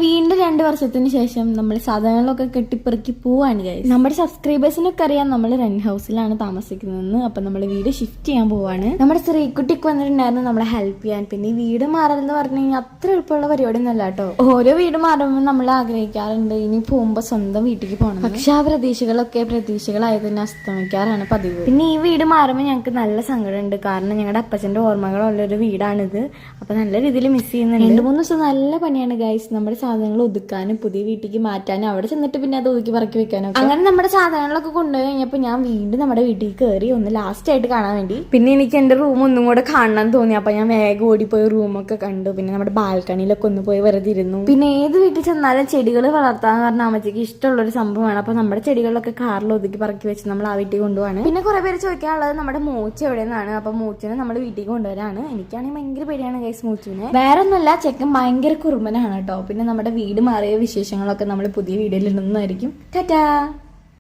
വീണ്ടും 2 വർഷത്തിന് ശേഷം നമ്മൾ സാധനങ്ങളൊക്കെ കെട്ടിപ്പെറുക്കി പോവാണ് ഗൈസ്. നമ്മുടെ സബ്സ്ക്രൈബേഴ്സിനൊക്കെ അറിയാം നമ്മൾ റെന്റ് ഹൗസിലാണ് താമസിക്കുന്നതെന്ന്. അപ്പൊ നമ്മൾ വീട് ഷിഫ്റ്റ് ചെയ്യാൻ പോവാണ്. നമ്മുടെ ശ്രീകുട്ടിക്ക് വന്നിട്ടുണ്ടായിരുന്നു നമ്മളെ ഹെൽപ്പ് ചെയ്യാൻ. പിന്നെ ഈ വീട് മാറലെന്ന് പറഞ്ഞു കഴിഞ്ഞാൽ അത്ര എളുപ്പമുള്ള പരിപാടി ഒന്നല്ല കേട്ടോ. ഓരോ വീട് മാറുമ്പോൾ നമ്മൾ ആഗ്രഹിക്കാറുണ്ട് ഇനി പോകുമ്പോ സ്വന്തം വീട്ടിലേക്ക് പോകണം. പക്ഷെ ആ പ്രതീക്ഷകളായി തന്നെ അസ്തമിക്കാറാണ് പതിവ്. പിന്നെ ഈ വീട് മാറുമ്പോൾ ഞങ്ങൾക്ക് നല്ല സങ്കടമുണ്ട്. കാരണം ഞങ്ങളുടെ അപ്പച്ചന്റെ ഓർമ്മകളുള്ളൊരു വീടാണിത്. അപ്പൊ നല്ല രീതിയിൽ മിസ് ചെയ്യുന്നുണ്ട്. 2-3 ദിവസം നല്ല പണിയാണ് ഗൈസ്. നമ്മുടെ സാധനങ്ങൾ ഒതുക്കാനും പുതിയ വീട്ടിലേക്ക് മാറ്റാനും അവിടെ ചെന്നിട്ട് പിന്നെ അത് ഒതുക്കി പറക്കി വെക്കാനും. അങ്ങനെ നമ്മുടെ സാധനങ്ങളൊക്കെ കൊണ്ടുപോയി കഴിഞ്ഞപ്പോൾ ഞാൻ വീണ്ടും നമ്മുടെ വീട്ടിൽ കയറി ഒന്ന് ലാസ്റ്റ് ആയിട്ട് കാണാൻ വേണ്ടി. പിന്നെ എനിക്ക് എന്റെ റൂം ഒന്നും കൂടെ കാണാൻ തോന്നി. അപ്പൊ ഞാൻ വേഗം ഓടിപ്പോയി റൂമൊക്കെ കണ്ടു. പിന്നെ നമ്മുടെ ബാൽക്കണിയിലൊക്കെ ഒന്ന് പോയി വെറുതെ ഇരുന്നു. പിന്നെ ഏത് വീട്ടിൽ ചെന്നാലും ചെടികൾ വളർത്താന്ന് പറഞ്ഞാൽ അമ്മച്ചക്ക് ഇഷ്ടമുള്ളൊരു സംഭവമാണ്. അപ്പൊ നമ്മുടെ ചെടികളിലൊക്കെ കാറിൽ ഒതുക്കി പറക്കി വെച്ച് നമ്മൾ ആ വീട്ടിൽ കൊണ്ടുപോവാണ്. പിന്നെ കുറെ പേര് ചോദിക്കാനുള്ളത് നമ്മുടെ മൂച്ച എവിടെയെന്നാണ്. അപ്പൊ മൂച്ചിനെ നമ്മൾ വീട്ടിൽ കൊണ്ടുവരാണ്. എനിക്കാണെങ്കിൽ ഭയങ്കര പേടിയാണ് ഗൈസ് മൂച്ചിനെ. വേറെ ഒന്നുമല്ല, ചെക്കൻ ഭയങ്കര കുറുമ്പനാണ് കേട്ടോ. പിന്നെ നമ്മുടെ വീട് മാറിയ വിശേഷങ്ങളൊക്കെ നമ്മൾ പുതിയ വീഡിയോയിൽ ഇടുന്നതായിരിക്കും. ടാറ്റാ.